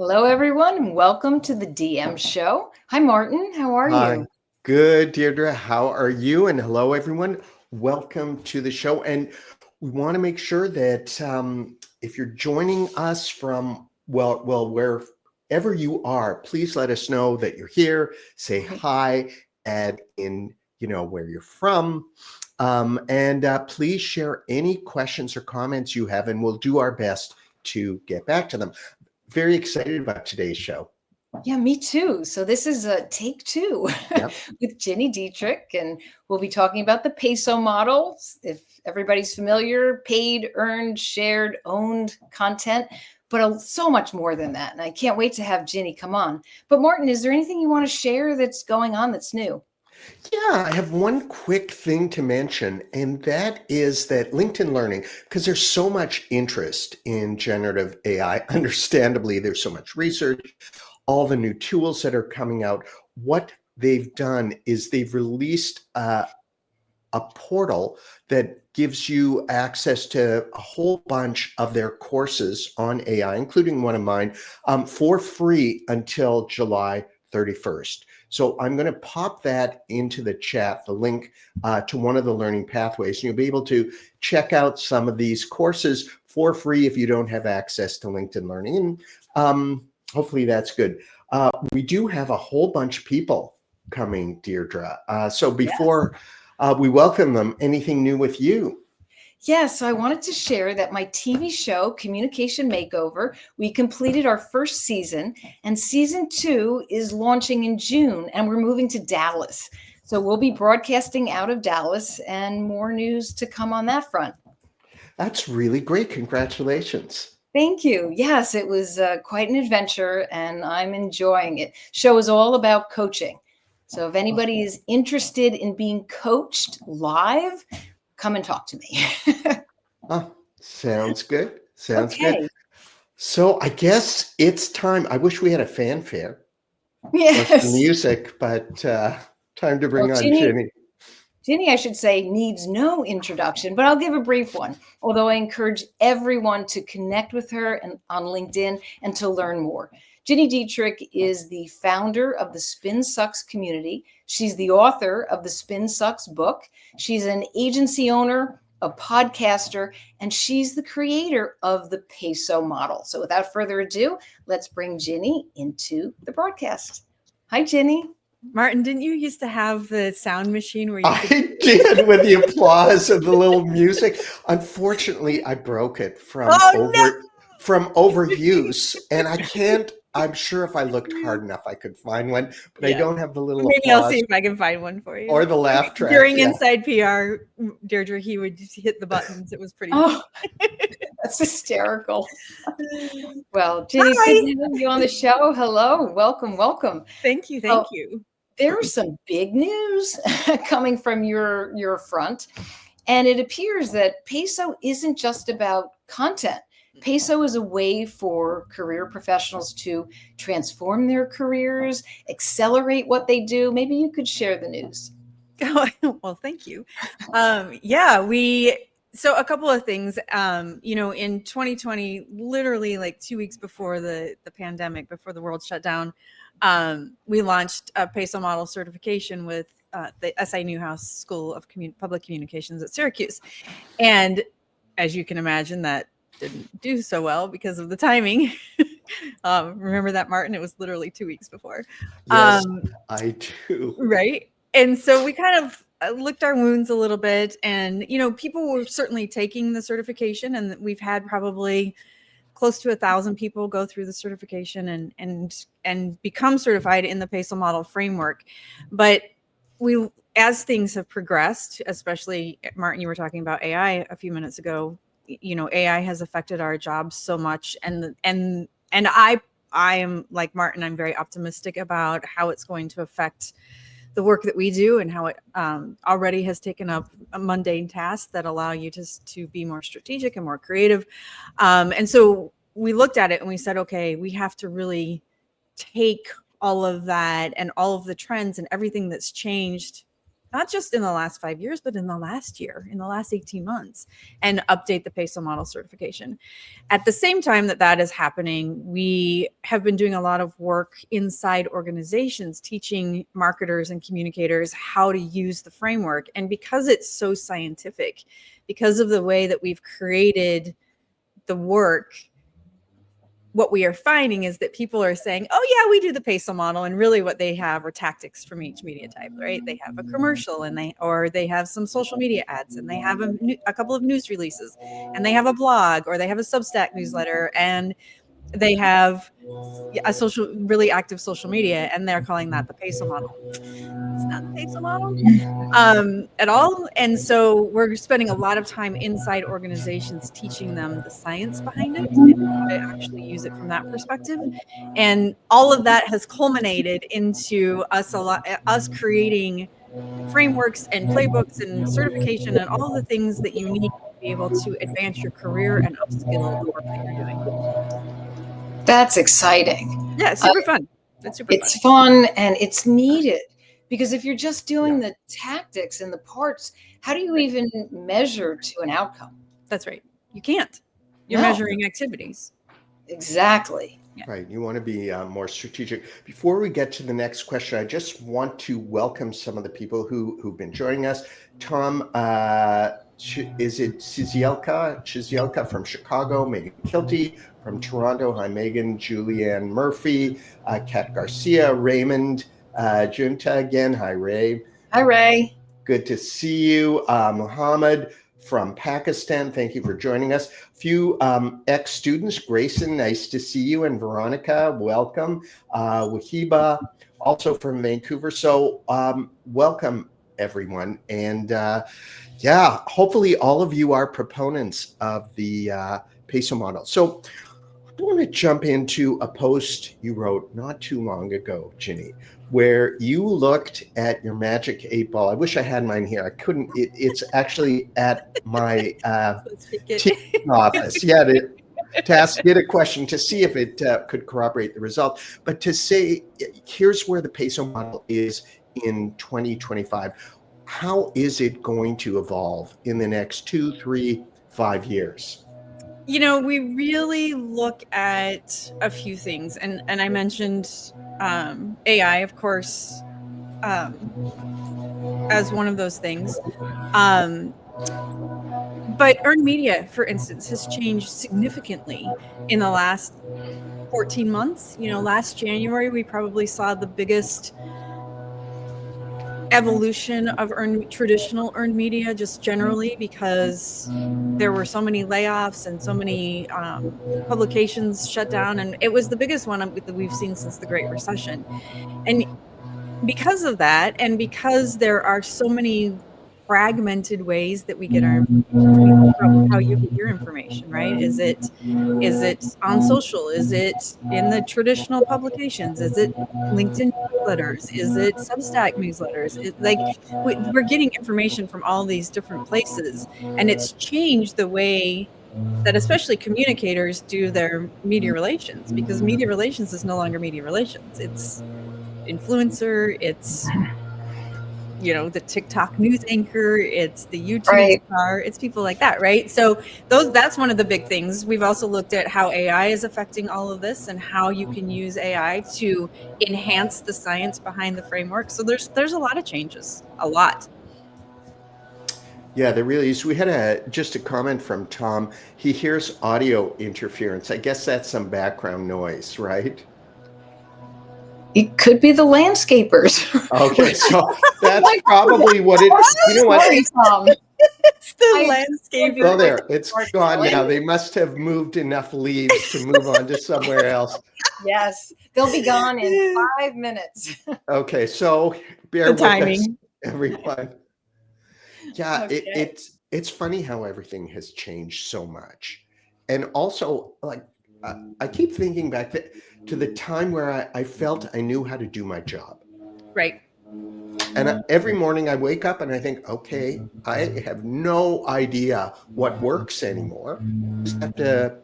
Hello, everyone, and welcome to the DM show. Hi, Martin. How are Hi, you? good, Deirdre. How are you? And hello, everyone. Welcome to the show. And we want to make sure that if you're joining us from wherever you are, please let us know that you're here. Say hi, add in, where you're from, and please share any questions or comments you have, and we'll do our best to get back to them. Very excited about today's show. Yeah, me too. So this is a take two Yep. with Gini Dietrich, and we'll be talking about the PESO model. If everybody's familiar, paid, earned, shared, owned content, but so much more than that. And I can't wait to have Ginny come on. But Martin, is there anything you want to share that's going on that's new? Yeah, I have one quick thing to mention, and that is that LinkedIn Learning, because there's so much interest in generative AI, understandably, there's so much research, all the new tools that are coming out. What they've done is they've released a portal that gives you access to a whole bunch of their courses on AI, including one of mine, for free until July 31st. So I'm going to pop that into the chat, the link to one of the learning pathways, and you'll be able to check out some of these courses for free if you don't have access to LinkedIn Learning. And hopefully that's good. We do have a whole bunch of people coming, Deirdre. So before we welcome them, anything new with you? Yes, so I wanted to share that my TV show, Communication Makeover, we completed our first season, and season 2 is launching in June, and we're moving to Dallas. So we'll be broadcasting out of Dallas, and more news to come on that front. That's really great. Congratulations. Thank you. Yes, it was quite an adventure, and I'm enjoying it. Show is all about coaching. So if anybody is interested in being coached live, come and talk to me. Sounds good. Sounds good. Okay. So I guess it's time. I wish we had a fanfare or some Yes. music, but time to Well, bring on Ginny. Ginny, I should say, needs no introduction, but I'll give a brief one. Although I encourage everyone to connect with her and on LinkedIn and to learn more. Gini Dietrich is the founder of the Spin Sucks community. She's the author of the Spin Sucks book. She's an agency owner, a podcaster, and she's the creator of the PESO model. So without further ado, let's bring Ginny into the broadcast. Hi, Ginny. Martin, didn't you used to have the sound machine where you I did, with the applause and the little music. Unfortunately, I broke it from overuse, and I can't. I'm sure if I looked hard enough, I could find one, but I Yeah. don't have the little Maybe I'll applause see if I can find one for you. or the laugh track. During Yeah. Inside PR, Deirdre, he would just hit the buttons. It was pretty Oh, that's hysterical. Well, Ginny, it's good to have you on the show. Hello, welcome, welcome. Thank you. Thank you. There is some big news coming from your front, and it appears that PESO isn't just about content. PESO is a way for career professionals to transform their careers, accelerate what they do. Maybe you could share the news. Well, thank you. So a couple of things, in 2020, literally like 2 weeks before the pandemic, before the world shut down, we launched a PESO model certification with the SI Newhouse School of Public Communications at Syracuse. And as you can imagine, that didn't do so well because of the timing. Remember that, Martin? It was literally 2 weeks before. Yes, I do. Right. And so we kind of licked our wounds a little bit, and people were certainly taking the certification, and we've had probably close to 1,000 people go through the certification and become certified in the PESO model framework. But as things have progressed, especially, Martin, you were talking about AI a few minutes ago. AI has affected our jobs so much, and I am like Martin. I'm very optimistic about how it's going to affect the work that we do, and how it already has taken up a mundane tasks that allow you to be more strategic and more creative. And so we looked at it and we said, okay, we have to really take all of that and all of the trends and everything that's changed not just in the last 5 years, but in the last year, in the last 18 months, and update the PESO model certification. At the same time that is happening, we have been doing a lot of work inside organizations, teaching marketers and communicators how to use the framework. And because it's so scientific, because of the way that we've created the work, what we are finding is that people are saying, oh yeah, we do the PESO model. And really what they have are tactics from each media type, right? They have a commercial and they have some social media ads, and they have a couple of news releases, and they have a blog, or they have a Substack newsletter, and they have a really active social media, and they're calling that the PESO model. It's not the PESO model at all. And so we're spending a lot of time inside organizations teaching them the science behind it and how to actually use it from that perspective. And all of that has culminated into us creating frameworks and playbooks and certification and all the things that you need to be able to advance your career and upskill the work that you're doing. That's exciting. Yeah, super fun. It's fun and it's needed, because if you're just doing the tactics and the parts, how do you even measure to an outcome? That's right. You can't. You're measuring activities. Exactly. Yeah. Right. You want to be more strategic. Before we get to the next question, I just want to welcome some of the people who've been joining us. Tom, is it Chizielka from Chicago, Megan Kilty from Toronto. Hi, Megan. Julianne Murphy, Kat Garcia, Raymond Junta again. Hi, Ray. Hi, Ray. Good to see you. Muhammad from Pakistan, thank you for joining us. A few ex-students, Grayson, nice to see you, and Veronica, welcome. Wahiba, also from Vancouver. So welcome, everyone. And yeah, hopefully all of you are proponents of the PESO model. So I want to jump into a post you wrote not too long ago, Gini, where you looked at your magic 8-ball. I wish I had mine here. I couldn't. It's actually at my team office. Yeah, to ask it a question to see if it could corroborate the result. But to say, here's where the PESO model is in 2025. How is it going to evolve in the next 2, 3, 5 years? You know, we really look at a few things, and I mentioned AI, of course, as one of those things. But earned media, for instance, has changed significantly in the last 14 months. You know, last January, we probably saw the biggest evolution of traditional earned media, just generally, because there were so many layoffs and so many publications shut down, and it was the biggest one that we've seen since the Great Recession. And because of that, and because there are so many fragmented ways that we get our information, how you get your information, right? Is it on social? Is it in the traditional publications? Is it LinkedIn newsletters? Is it Substack newsletters? We're getting information from all these different places, and it's changed the way that especially communicators do their media relations, because media relations is no longer media relations. It's influencer, it's the TikTok news anchor, it's the YouTube star, it's people like that, right? So that's one of the big things. We've also looked at how AI is affecting all of this and how you can use AI to enhance the science behind the framework. So there's a lot of changes, a lot. Yeah, there really is. We had just a comment from Tom. He hears audio interference. I guess that's some background noise, right? It could be the landscapers. Okay, so that's probably what it is. You know what? It's the landscapers. Oh, there. It's gone now. They must have moved enough leaves to move on to somewhere else. Yes, they'll be gone in 5 minutes. Okay, so bear with us, everyone. Yeah, okay. It's funny how everything has changed so much. And also, like, I keep thinking back to the time where I felt I knew how to do my job. Right. And every morning I wake up and I think, okay, I have no idea what works anymore. I just have to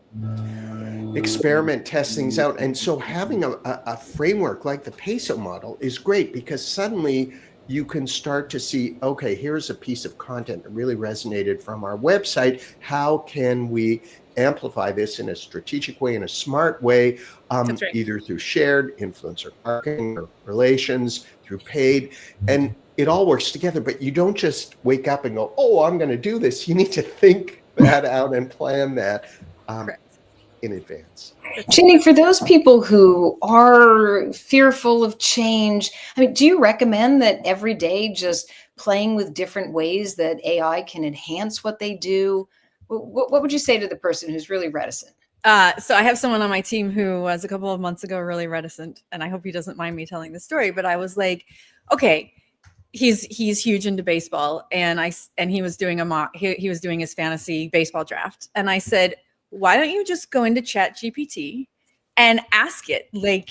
experiment, test things out. And so having a framework like the PESO model is great, because suddenly you can start to see, okay, here's a piece of content that really resonated from our website. How can we amplify this in a strategic way, in a smart way, That's right. either through shared influencer marketing or relations, through paid, and it all works together. But you don't just wake up and go, oh, I'm going to do this. You need to think that out and plan that Correct. in advance. Ginny, for those people who are fearful of change, I mean, do you recommend that every day just playing with different ways that AI can enhance what they do? What would you say to the person who's really reticent? So I have someone on my team who was a couple of months ago really reticent, and I hope he doesn't mind me telling the story. But I was like, okay, he's huge into baseball, and he was doing he was doing his fantasy baseball draft, and I said, why don't you just go into Chat GPT and ask it, like,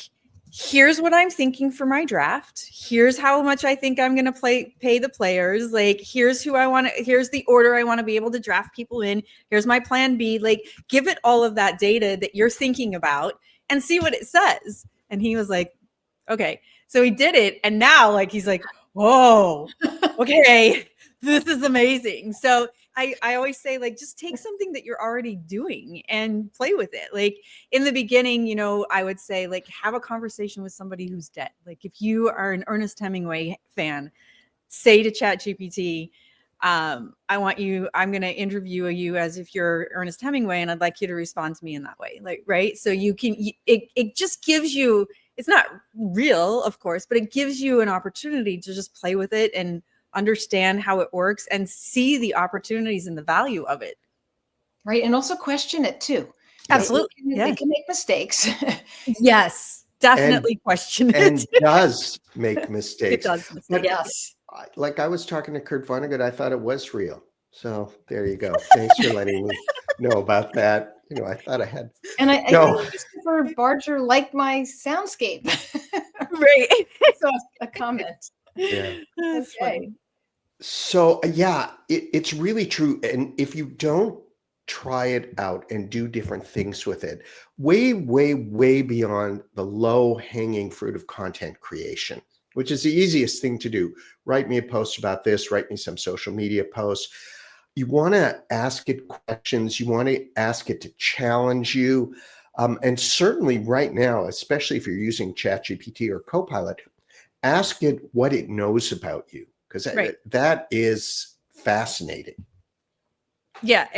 here's what I'm thinking for my draft. Here's how much I think I'm going to pay the players. Like, here's who I want to, here's the order I want to be able to draft people in. Here's my plan B. Like, give it all of that data that you're thinking about and see what it says. And he was like, okay. So he did it. And now, like, he's like, whoa, okay, this is amazing. So I always say, like, just take something that you're already doing and play with it. Like, in the beginning, you know, I would say, like, have a conversation with somebody who's dead. Like, if you are an Ernest Hemingway fan, say to ChatGPT, I'm going to interview you as if you're Ernest Hemingway, and I'd like you to respond to me in that way. Like, right. So it just gives you, it's not real, of course, but it gives you an opportunity to just play with it and understand how it works and see the opportunities and the value of it. Right. And also question it too. Absolutely. It can make mistakes. Yes, definitely question And it. does make mistakes. It does. But Yes. like I was talking to Kurt Vonnegut, I thought it was real. So there you go. Thanks for letting me know about that. You know, I thought I had. And I No. think Christopher Barger liked my soundscape. Right. So a comment. Yeah. That's funny. So yeah, it's really true. And if you don't try it out and do different things with it, way, way, way beyond the low hanging fruit of content creation, which is the easiest thing to do. Write me a post about this, write me some social media posts. You want to ask it questions. You want to ask it to challenge you. And certainly right now, especially if you're using ChatGPT or Copilot, ask it what it knows about you, because that is fascinating. Yeah,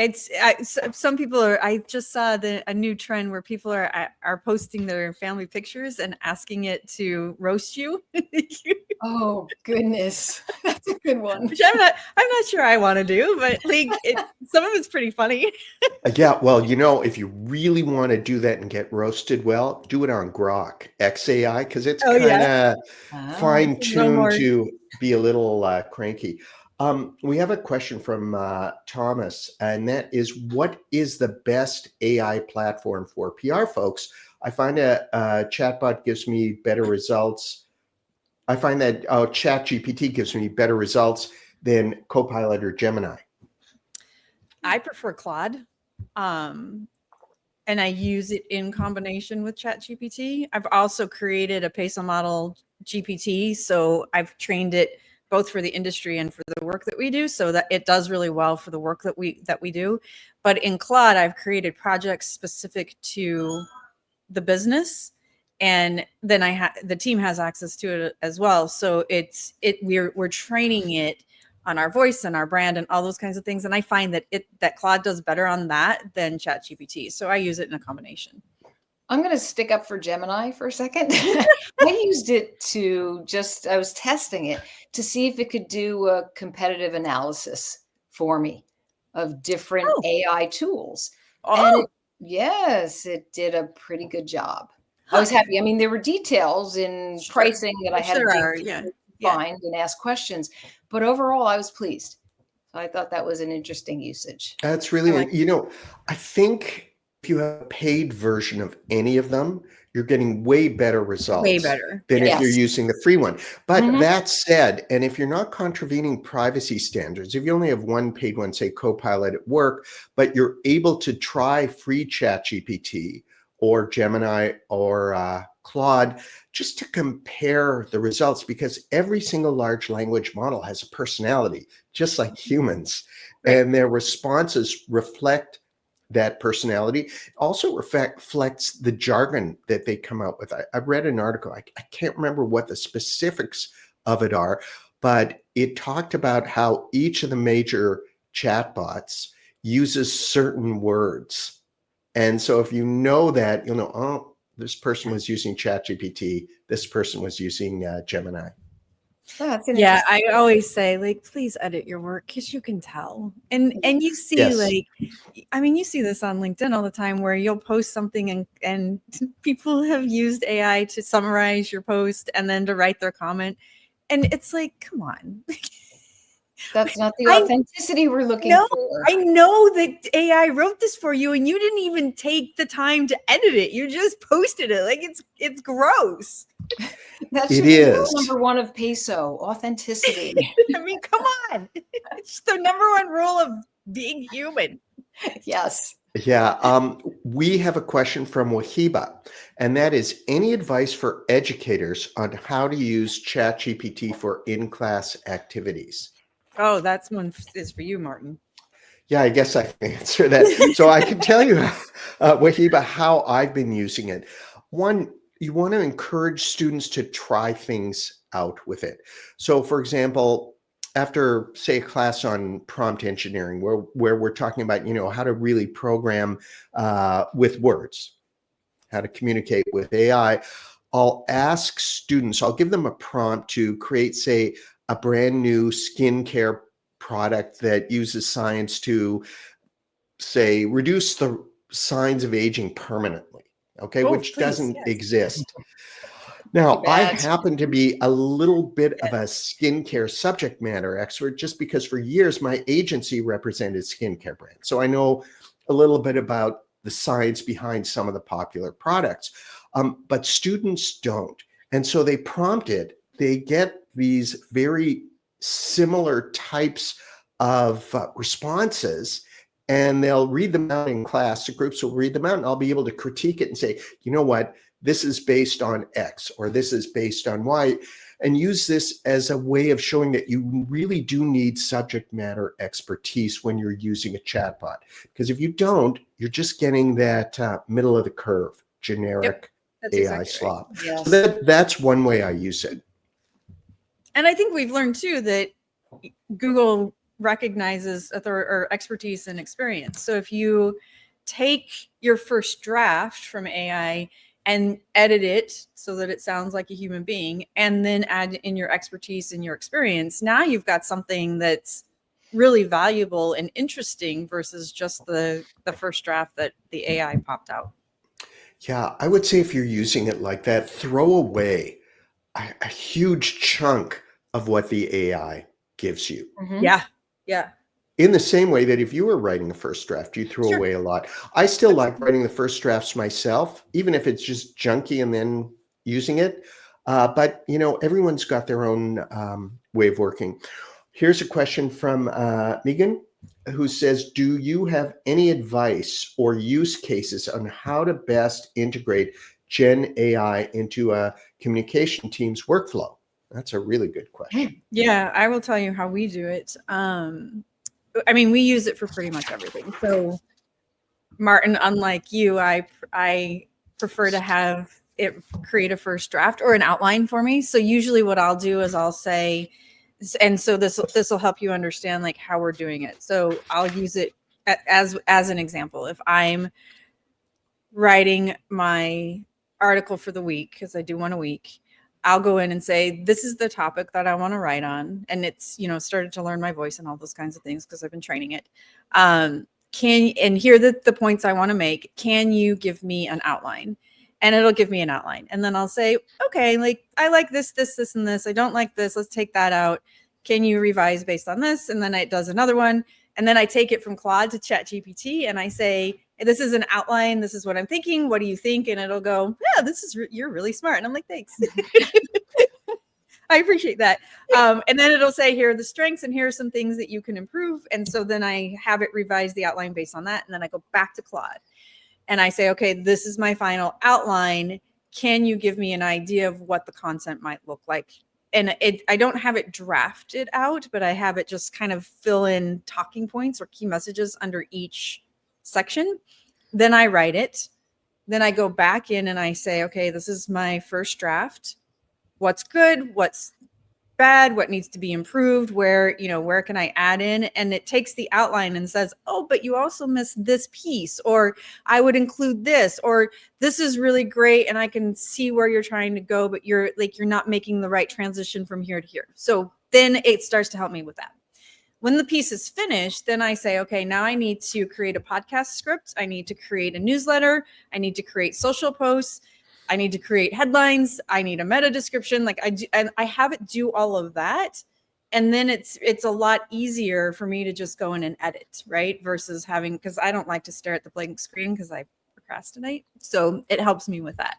some people are. I just saw a new trend where people are posting their family pictures and asking it to roast you. Oh goodness, that's a good one. Which I'm not sure I want to do, but like some of it's pretty funny. Yeah, well, you know, if you really want to do that and get roasted well, do it on Grok XAI, because it's kind of fine-tuned to be a little cranky. We have a question from Thomas, and that is, what is the best AI platform for PR folks? I find a chatbot gives me better results. I find that ChatGPT gives me better results than Copilot or Gemini. I prefer Claude, and I use it in combination with ChatGPT. I've also created a PESO Model GPT, so I've trained it both for the industry and for the work that we do, so that it does really well for the work that we do. But in Claude, I've created projects specific to the business, and then the team has access to it as well. So we're training it on our voice and our brand and all those kinds of things. And I find that Claude does better on that than ChatGPT. So I use it in a combination. I'm going to stick up for Gemini for a second. I used it I was testing it to see if it could do a competitive analysis for me of different AI tools. And yes, it did a pretty good job. I was happy. I mean, there were details in pricing that I had to find and ask questions, but overall I was pleased. So I thought that was an interesting usage. That's really, you know, I think if you have a paid version of any of them, you're getting way better results than if you're using the free one. But that said, and if you're not contravening privacy standards, if you only have one paid one, say Copilot at work, but you're able to try free ChatGPT or Gemini or Claude just to compare the results, because every single large language model has a personality, just like humans, Right. and their responses reflect that personality. It also reflects the jargon that they come out with. I read an article, I can't remember what the specifics of it are, but it talked about how each of the major chatbots uses certain words. And so if you know that, you'll know, oh, this person was using ChatGPT, this person was using Gemini. Oh, that's an Yeah, interesting. I always say, like, please edit your work because you can tell. And you see, Yes. like, I mean, you see this on LinkedIn all the time where you'll post something and people have used AI to summarize your post and then to write their comment. And it's like, come on. That's not the I authenticity we're looking know, for. I know that AI wrote this for you and you didn't even take the time to edit it. You just posted it. Like, it's gross. That It should be rule is. number one of PESO, authenticity. I mean, come on. It's the number one rule of being human. Yes. Yeah. We have a question from Wahiba, and that is, any advice for educators on how to use ChatGPT for in-class activities? Oh, that's one is for you, Martin. Yeah, I guess I can answer that. So I can tell you, Wahiba, how I've been using it. One, you want to encourage students to try things out with it. So, for example, after, say, a class on prompt engineering, where we're talking about, how to really program with words, how to communicate with AI, I'll ask students, I'll give them a prompt to create, say, a brand new skincare product that uses science to, say, reduce the signs of aging permanently, okay, Oh, which please, doesn't yes. exist. Too Now, I bad. happen to be a little bit of a skincare subject matter expert just because for years my agency represented skincare brands. So I know a little bit about the science behind some of the popular products, but students don't. And so they prompt it, they get these very similar types of responses, and they'll read them out in class. The groups will read them out, and I'll be able to critique it and say, you know what? This is based on X, or this is based on Y, and use this as a way of showing that you really do need subject matter expertise when you're using a chatbot. Because if you don't, you're just getting that middle of the curve, generic That's AI exactly right. slop. Yes. So that's one way I use it. And I think we've learned too that Google recognizes or expertise and experience. So if you take your first draft from AI and edit it so that it sounds like a human being, and then add in your expertise and your experience, now you've got something that's really valuable and interesting versus just the first draft that the AI popped out. Yeah, I would say if you're using it like that, throw away a huge chunk of what the AI gives you. Mhm. Yeah. Yeah. In the same way that if you were writing a first draft, you throw Sure. away a lot. I still like writing the first drafts myself, even if it's just junky and then using it. But everyone's got their own way of working. Here's a question from Megan, who says, do you have any advice or use cases on how to best integrate Gen AI into a communication team's workflow? That's a really good question. Yeah, I will tell you how we do it. I mean, we use it for pretty much everything. So, Martin, unlike you, I prefer to have it create a first draft or an outline for me. So usually, what I'll do is I'll say, and so this will help you understand like how we're doing it. So I'll use it as an example. If I'm writing my article for the week, because I do one a week, I'll go in and say, this is the topic that I want to write on. And it's, started to learn my voice and all those kinds of things because I've been training it. And here are the points I want to make. Can you give me an outline? And it'll give me an outline. And then I'll say, okay, like I like this, and this. I don't like this. Let's take that out. Can you revise based on this? And then it does another one. And then I take it from Claude to ChatGPT and I say, this is an outline. This is what I'm thinking. What do you think? And it'll go, yeah, you're really smart. And I'm like, thanks. I appreciate that. And then it'll say, here are the strengths and here are some things that you can improve. And so then I have it revise the outline based on that. And then I go back to Claude and I say, okay, this is my final outline. can you give me an idea of what the content might look like? And I don't have it drafted out, but I have it just kind of fill in talking points or key messages under each section. Then I write it. Then I go back in and I say, okay, this is my first draft. What's good? What's bad? What needs to be improved? Where can I add in? And it takes the outline and says, oh, but you also missed this piece, or I would include this, or this is really great. And I can see where you're trying to go, but you're not making the right transition from here to here. So then it starts to help me with that. When the piece is finished, then I say, okay, now I need to create a podcast script. I need to create a newsletter. I need to create social posts. I need to create headlines. I need a meta description. And I have it do all of that. And then it's a lot easier for me to just go in and edit, right? Versus because I don't like to stare at the blank screen because I procrastinate. So it helps me with that.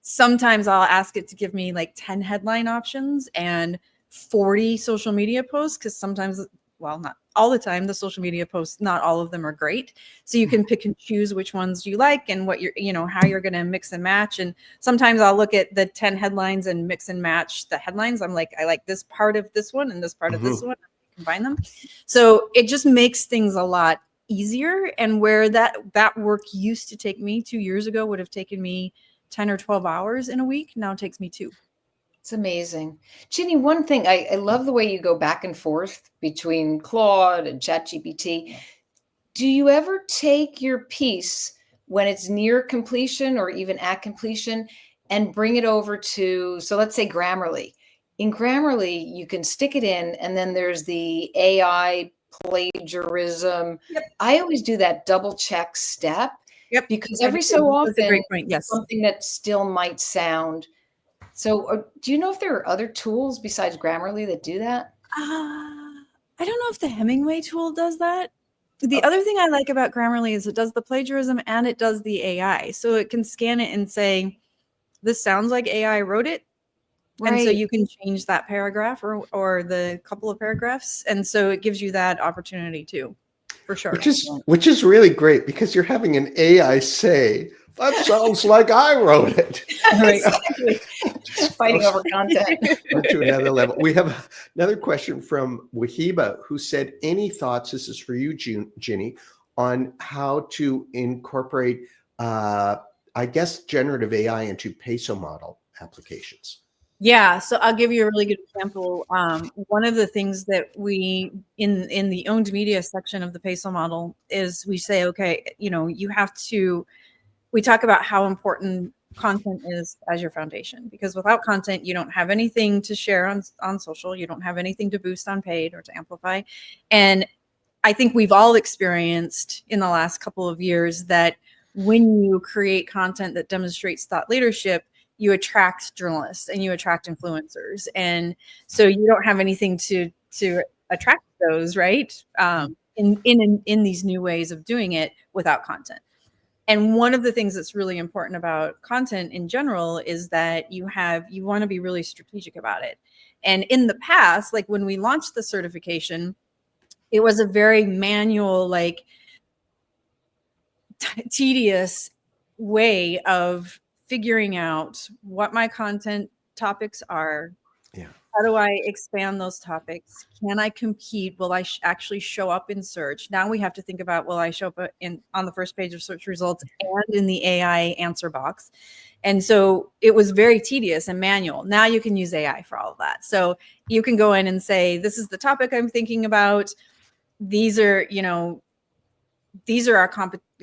Sometimes I'll ask it to give me like 10 headline options and 40 social media posts, because sometimes, well, not all the time, the social media posts, not all of them are great. So you can pick and choose which ones you like and what how you're going to mix and match. And sometimes I'll look at the 10 headlines and mix and match the headlines. I'm like, I like this part of this one and this part of this one, combine them. So it just makes things a lot easier. And where that work used to take me 2 years ago would have taken me 10 or 12 hours in a week, now it takes me 2. It's amazing. Ginny, one thing, I love the way you go back and forth between Claude and ChatGPT. Do you ever take your piece when it's near completion or even at completion and bring it over to, so let's say Grammarly. In Grammarly, you can stick it in, and then there's the AI plagiarism. Yep. I always do that double check step. Yep. Because every so often, that's a great point. Yes. Something that still might sound. So do you know if there are other tools besides Grammarly that do that? I don't know if the Hemingway tool does that. The other thing I like about Grammarly is it does the plagiarism and it does the AI. So it can scan it and say, this sounds like AI wrote it. Right. And so you can change that paragraph or the couple of paragraphs. And so it gives you that opportunity too, for sure. Which is really great, because you're having an AI say, that sounds like I wrote it. Right. Exactly. Fighting over content. To another level. We have another question from Wahiba, who said, any thoughts, this is for you, Ginny, on how to incorporate, I guess, generative AI into PESO model applications? Yeah, so I'll give you a really good example. One of the things that we in the owned media section of the PESO model is we say, okay, you have to. We talk about how important content is as your foundation, because without content, you don't have anything to share on social. You don't have anything to boost on paid or to amplify. And I think we've all experienced in the last couple of years that when you create content that demonstrates thought leadership, you attract journalists and you attract influencers. And so you don't have anything to attract those, right? In these new ways of doing it without content. And one of the things that's really important about content in general is that you want to be really strategic about it. And in the past, like when we launched the certification, it was a very manual, tedious way of figuring out what my content topics are. Yeah. How do I expand those topics? Can I compete? Will I actually show up in search? Now we have to think about, will I show up on the first page of search results and in the AI answer box? And so it was very tedious and manual. Now you can use AI for all of that. So you can go in and say, this is the topic I'm thinking about. These are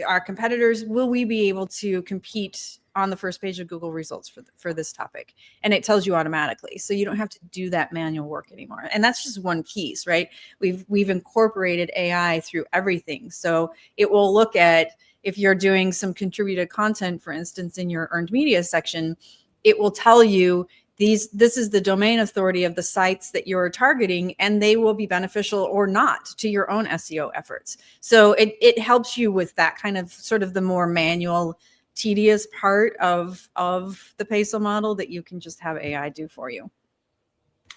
our competitors. Will we be able to compete on the first page of Google results for this topic? And it tells you automatically. So you don't have to do that manual work anymore. And that's just one piece, right? We've incorporated AI through everything. So it will look at, if you're doing some contributed content, for instance, in your earned media section, it will tell you, this is the domain authority of the sites that you're targeting, and they will be beneficial or not to your own SEO efforts. So it helps you with that kind of sort of the more manual, tedious part of the PESO model that you can just have AI do for you.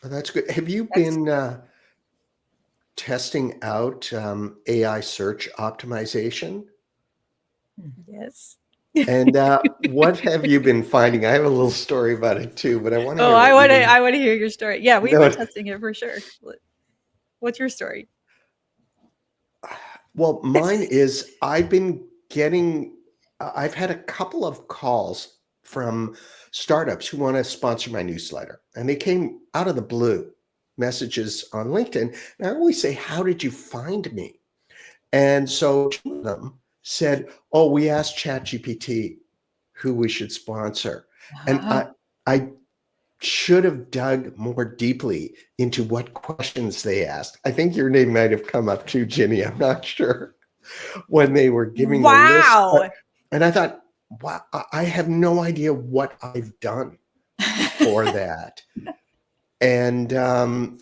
Oh, that's good. Have you been testing out AI search optimization? Yes. And what have you been finding? I have a little story about it too, but I want to Oh, hear what you've been. I want to hear your story. Yeah, we've No, been testing it for sure. What's your story? well, mine is I've had a couple of calls from startups who want to sponsor my newsletter, and they came out of the blue, messages on LinkedIn. And I always say, how did you find me? And so two of them said, oh, we asked ChatGPT who we should sponsor. And I should have dug more deeply into what questions they asked. I think your name might have come up too, Ginny. I'm not sure when they were giving the list. Wow. And I thought, wow, I have no idea what I've done for that. And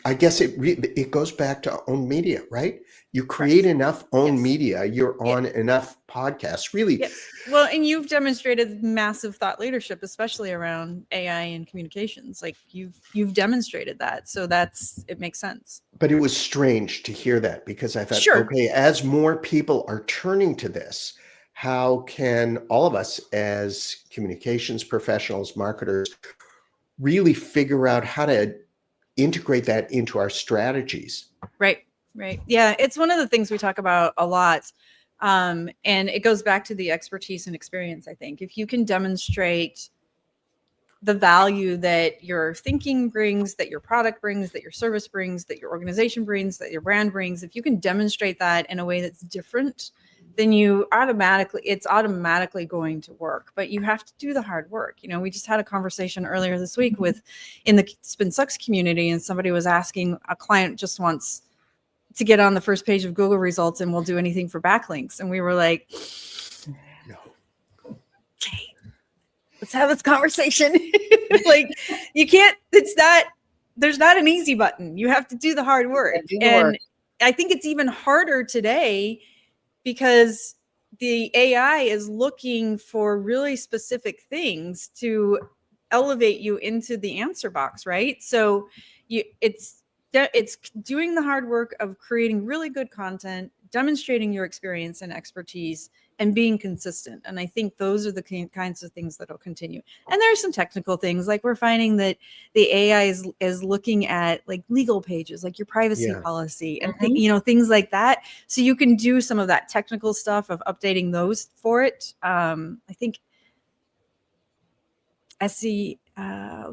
I guess it goes back to own media, right? You create enough own media, you're on enough podcasts, really. Yes. Well, and you've demonstrated massive thought leadership, especially around AI and communications. Like you've demonstrated that. So it makes sense. But it was strange to hear that, because I thought, Sure. okay, as more people are turning to this, how can all of us as communications professionals, marketers, really figure out how to integrate that into our strategies? Right. Yeah. It's one of the things we talk about a lot. And it goes back to the expertise and experience, I think. If you can demonstrate the value that your thinking brings, that your product brings, that your service brings, that your organization brings, that your brand brings, if you can demonstrate that in a way that's different, then it's automatically going to work. But you have to do the hard work. We just had a conversation earlier this week in the Spin Sucks community, and somebody was asking, a client just wants to get on the first page of Google results and we'll do anything for backlinks. And we were like, no. Okay, let's have this conversation. Like, you can't, there's not an easy button. You have to do the hard work. And I think it's even harder today because the AI is looking for really specific things to elevate you into the answer box, right? So it's doing the hard work of creating really good content, demonstrating your experience and expertise, and being consistent. And I think those are the kinds of things that will continue. And there are some technical things, like we're finding that the AI is looking at like legal pages, like your privacy policy and things like that. So you can do some of that technical stuff of updating those for it. I think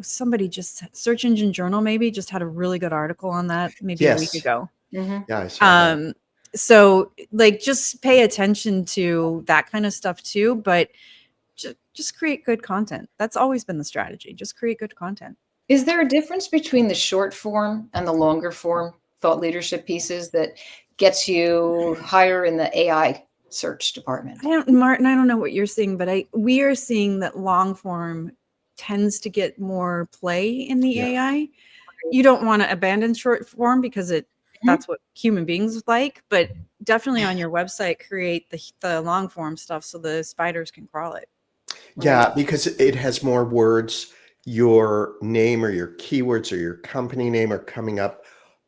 somebody just Search Engine Journal maybe just had a really good article on that maybe a week ago. Yeah, I saw that. So like just pay attention to that kind of stuff too, but just create good content. That's always been the strategy. Just create good content. Is there a difference between the short form and the longer form thought leadership pieces that gets you higher in the AI search department? Martin, I don't know what you're seeing, but we are seeing that long form tends to get more play in the AI. You don't want to abandon short form because that's what human beings like, but definitely on your website, create the long form stuff so the spiders can crawl it. Yeah, because it has more words. Your name or your keywords or your company name are coming up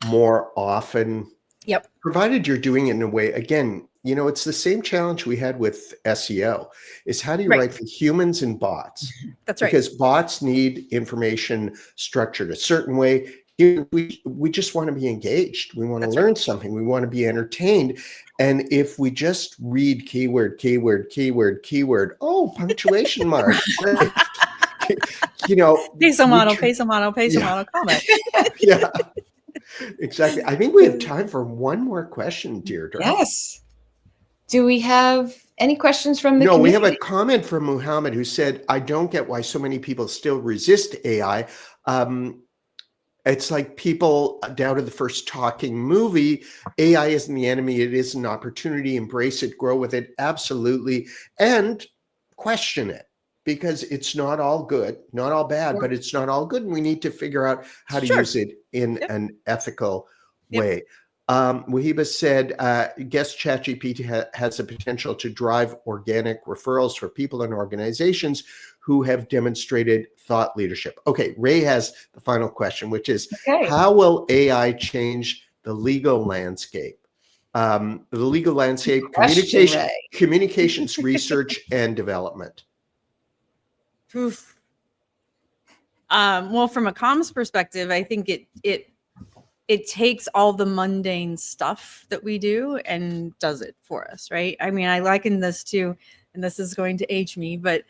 more often. Yep. Provided you're doing it in a way, again, it's the same challenge we had with SEO, is how do you write for humans and bots? That's right. Because bots need information structured a certain way. We just want to be engaged. We want to learn something. We want to be entertained. And if we just read keyword, oh, punctuation mark. PESO model, comment. Yeah, exactly. I think we have time for one more question, Deirdre. Yes. Do we have any questions from the community? We have a comment from Muhammad who said, I don't get why so many people still resist AI. It's like people doubted the first talking movie. AI isn't the enemy. It is an opportunity. Embrace it, grow with it. Absolutely. And question it, because it's not all good, not all bad, but it's not all good. And we need to figure out how to use it in an ethical way. Wahiba said, guess ChatGPT has the potential to drive organic referrals for people and organizations who have demonstrated thought leadership. Okay, Ray has the final question, which is, how will AI change the legal landscape? the legal landscape, Question, Ray. communications research and development. Oof. Well, from a comms perspective, I think it takes all the mundane stuff that we do and does it for us, right? I mean, I liken this to, and this is going to age me, but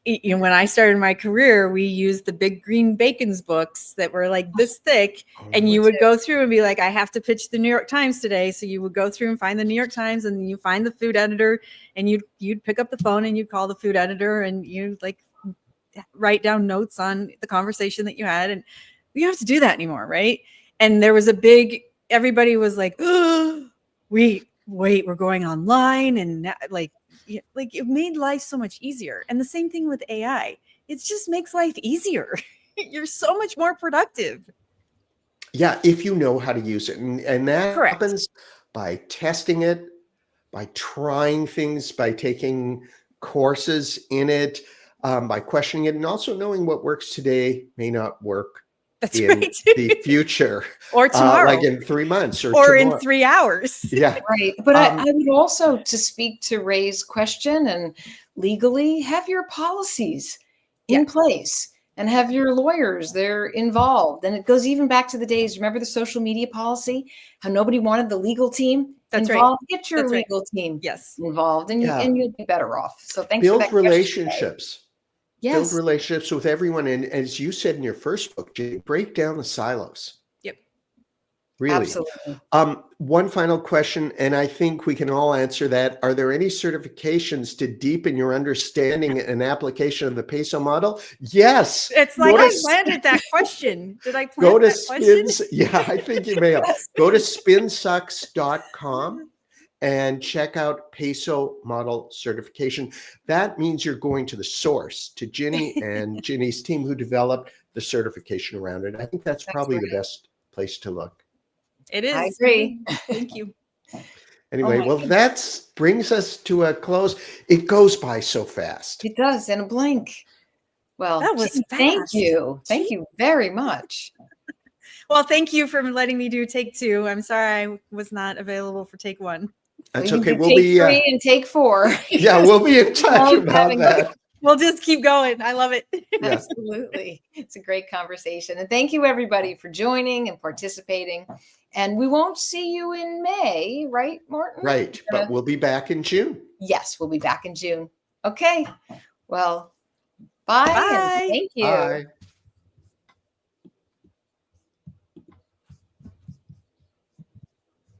you know, when I started my career, we used the big green Bacon's books that were like this thick, and you would go through and be like, I have to pitch the New York Times today. So you would go through and find the New York Times, and you find the food editor, and you'd pick up the phone and you'd call the food editor, and you like write down notes on the conversation that you had. And you don't have to do that anymore, right? And there was everybody was like, oh, wait, we're going online, and like it made life so much easier. And the same thing with AI. It just makes life easier. You're so much more productive. Yeah, if you know how to use it. And that happens by testing it, by trying things, by taking courses in it, by questioning it, and also knowing what works today may not work in the future. Or tomorrow. Like in 3 months or tomorrow. in 3 hours. Yeah. Right. But I would also, to speak to Ray's question, and legally have your policies in place and have your lawyers, they're involved. And it goes even back to the days, remember the social media policy, how nobody wanted the legal team involved? Get your legal team involved, and you'll be better off. So thanks for that. Build relationships. Yes. Build relationships with everyone. And as you said in your first book, Jane, break down the silos. Yep. Really. Absolutely. One final question, and I think we can all answer that. Are there any certifications to deepen your understanding and application of the PESO model? Yes. It's like I landed that question. Did I plant that question? Yeah, I think you may have. Go to spinsucks.com and check out PESO model certification. That means you're going to the source, to Gini and Gini's team who developed the certification around it. I think that's probably the best place to look. It is. I agree. Thank you. Anyway, well, that brings us to a close. It goes by so fast. It does, in a blink. Well, that was fast. Thank you. Thank you very much. Well, thank you for letting me do take 2. I'm sorry I was not available for take 1. That's okay. We'll be 3 and take 4. Yeah, we'll be in touch about that. We'll just keep going. I love it. Absolutely. It's a great conversation. And thank you, everybody, for joining and participating. And we won't see you in May, right, Martin? Right. But we'll be back in June. Yes, we'll be back in June. Okay. Well, bye. And thank you. Bye.